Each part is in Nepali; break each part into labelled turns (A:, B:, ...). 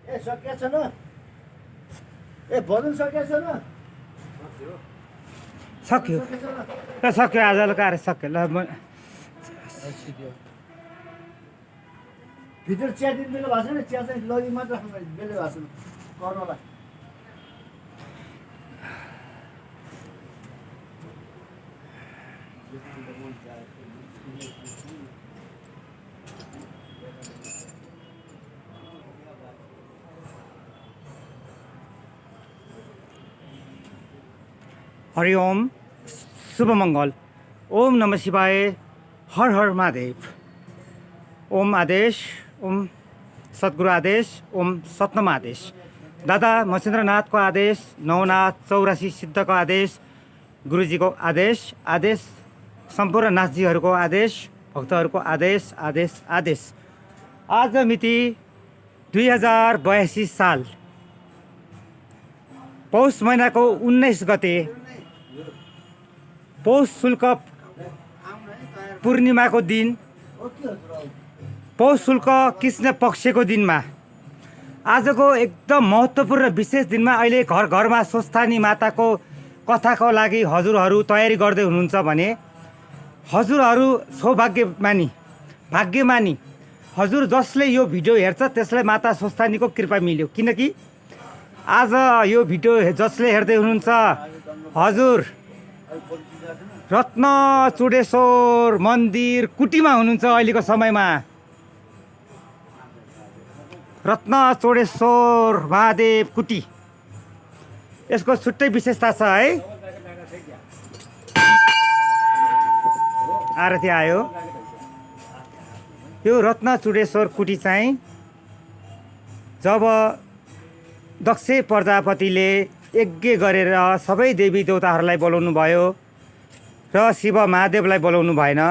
A: ए सकिएछ न ए भोजन सकिएछ न
B: सक्यो ल सक्यो आजको कार्य सक्यो ल
A: भित्र चिया दिन बेला भएको छैन चिया चाहिँ लगि मात्र बेला भएको छैन गर्नलाई
B: हरि ओम शुभ मङ्गल ओम नमः शिवाय हर हर महादेव ओम आदेश ओम सद्गुरु आदेश ओम सतनाम आदेश दादा महेन्द्रनाथको आदेश नवनाथ 84 सिद्धको आदेश गुरुजीको आदेश आदेश सम्पूर्ण नाथजीहरूको आदेश भक्तहरूको आदेश आदेश आदेश आज मिति 2082 साल पौष महिनाको 19 गते पौष शुल्क पूर्णिमाको दिन पौष शुल्क कृष्ण पक्षको दिनमा आजको एकदम महत्त्वपूर्ण विशेष दिनमा अहिले घर घरमा स्वस्थानी माताको कथाको लागि हजुरहरू तयारी गर्दै हुनुहुन्छ भने हजुरहरू सौभाग्यमानी भाग्यमानी हजुर जसले यो भिडियो हेर्छ त्यसलाई माता स्वस्थानीको कृपा मिल्यो किनकि आज यो भिडियो जसले हेर्दै हुनुहुन्छ हजुर रत्न चुडेश्वर मन्दिर कुटीमा हुनुहुन्छ अहिलेको समयमा रत्न चुडेश्वर महादेव कुटी यसको छुट्टै विशेषता छ है आरती आयो यो रत्न चुडेश्वर कुटी चाहिँ जब दक्ष प्रजापतिले यज्ञ गरेर सबै देवी देवताहरूलाई बोलाउनु भयो र शिव महादेवलाई बोलाउनु भएन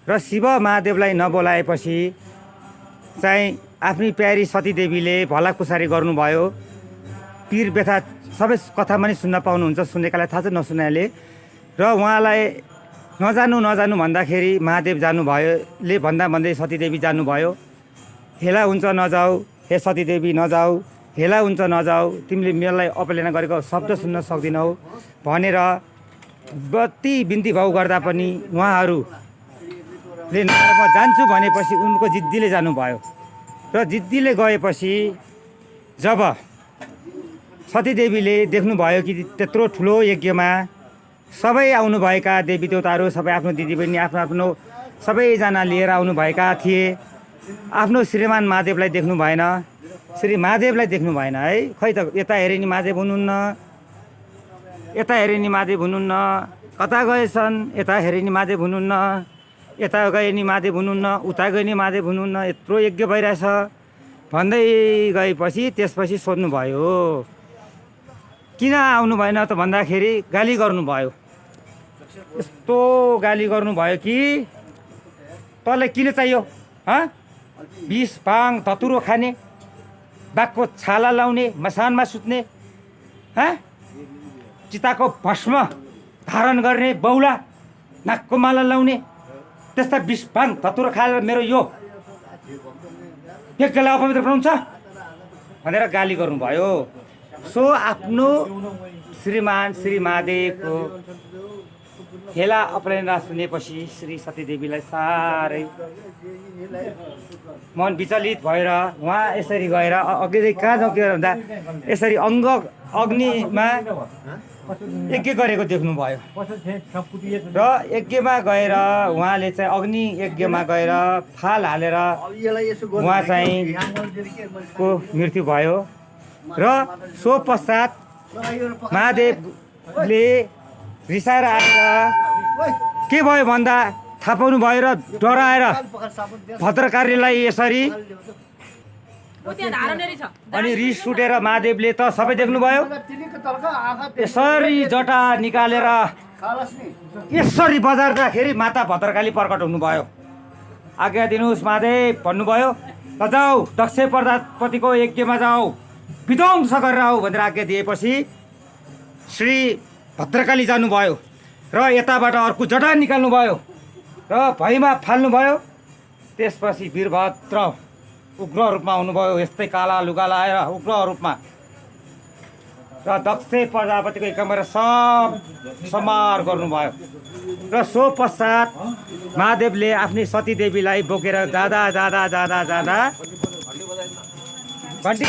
B: र शिव महादेवलाई नबोलाएपछि चाहिँ आफ्नी प्यारी सतीदेवीले भलाकुसारी गर्नुभयो पीर व्यथा सबै कथा पनि सुन्न पाउनुहुन्छ सुनेकालाई थाहा छ नसुनेले र उहाँलाई नजानु भन्दाखेरि महादेव जानुभयोले भन्दै सतीदेवी जानुभयो हेला हुन्छ नजाऊ हे सतीदेवी नजाऊ हेला हुन्छ नजाऊ तिमीले मेलाई अपलेना गरेको शब्द सुन्न सक्दिनौ भनेर बत्ती बिन्ती भाउ गर्दा पनि उहाँहरूले म जान्छु भनेपछि उनको जिद्दीले जानुभयो र जिद्दीले गएपछि जब सतीदेवीले देख्नुभयो कि त्यत्रो ठुलो यज्ञमा सबै आउनुभएका देवी देवताहरू सबै आफ्नो दिदीबहिनी आफ्नो आफ्नो सबैजना लिएर आउनुभएका थिए आफ्नो श्रीमान महादेवलाई देख्नु भएन श्री महादेवलाई देख्नु भएन है खै त यता हेरे नि महादेव हुनुहुन्न यता हेरे नि महादेव हुनुहुन्न कता गएछन् यता हेरे नि महादेव हुनुहुन्न यता गए नि महादेव हुनुहुन्न उता गए नि महादेव हुनुहुन्न यत्रो यज्ञ भइरहेछ भन्दै गएपछि त्यसपछि सोध्नुभयो किन आउनु भएन त भन्दाखेरि गाली गर्नुभयो यस्तो गाली गर्नुभयो कि तँलाई किन चाहियो विष भाङ धतुरो खाने बाघको छाला लाउने मसानमा सुत्ने चिताको भस्म धारण गर्ने बौला नाकको माला लाउने त्यस्ता विष भाङ धतुरो खाएर मेरो यो यज्ञलाई अपवित्र बनाउँछ भनेर गाली गर्नुभयो सो आफ्नो श्रीमान श्री महादेवको हेला अपरेना सुनेपछि श्री सतीदेवीलाई साह्रै मन विचलित भएर उहाँ यसरी गएर अघि कहाँ जाउँ के भन्दा यसरी अग्निमा यज्ञ गरेको देख्नुभयो र यज्ञमा गएर उहाँले चाहिँ अग्नि यज्ञमा गएर फाल हालेर उहाँ चाहिँ को मृत्यु भयो र सो पश्चात महादेव महादेवले रिसाएर आएर के भयो भन्दा थाहा पाउनु भयो र डराएर भद्रकालीलाई यसरी अनि रिस उठेर महादेवले त सबै देख्नुभयो यसरी जटा निकालेर यसरी बजार्दाखेरि माता भद्रकाली प्रकट हुनुभयो। आज्ञा दिनुहोस् महादेव भन्नुभयो, ल जाऊ दक्ष प्रजापतिको यज्ञमा जाऊ, विध्वंस गरेर आऊ भनेर आज्ञा दिएपछि श्री भद्रकाली जानुभयो र यताबाट अर्को जटा निकाल्नुभयो र भैमा फाल्नुभयो। त्यसपछि वीरभद्र उग्र रूपमा आउनुभयो, यस्तै काला लुगा लाएर उग्र रूपमा र दक्ष प्रजापतिको यज्ञमा सब समार गर्नुभयो। र सो पश्चात महादेवले आफ्नै सतीदेवीलाई बोकेर जाँदा जाँदा जाँदा जाँदा घन्टी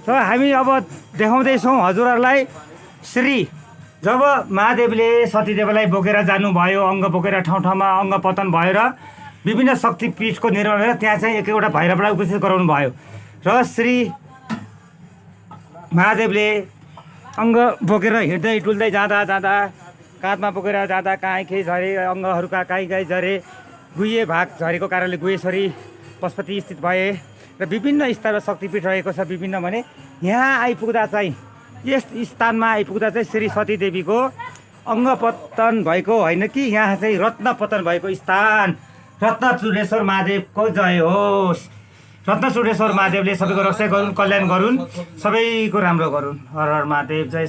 B: र हामी अब देखाउँदैछौँ हजुरहरूलाई श्री जब महादेवले सतीदेवलाई बोकेर जानुभयो, अङ्ग बोकेर ठाउँ ठाउँमा अङ्ग पतन भएर विभिन्न शक्तिपीठको निर्माण भएर त्यहाँ चाहिँ एक एउटा भैरवलाई उपस्थित गराउनु भयो र श्री महादेवले अङ्ग बोकेर हिँड्दै डुल्दै जाँदा जाँदा काँधमा बोकेर जाँदा काहीँ केही झरे, अङ्गहरूका काहीँ काहीँ झरे, गुहे भाग झरेको कारणले गुहेश्वरी पशुपति स्थित भए र विभिन्न स्तरमा शक्तिपीठ रहेको छ विभिन्न भने यहाँ आइपुग्दा चाहिँ यस स्थानमा आइपुग्दा चाहिँ श्री सतीदेवीको अङ्गपतन भएको होइन कि यहाँ चाहिँ रत्नपतन भएको स्थान। रत्नचूडेश्वर महादेवको जय होस्। रत्नचूडेश्वर महादेवले सबैको रक्षा गरून्, कल्याण गरून्, सबैको राम्रो गरून्। हर हर महादेव, जय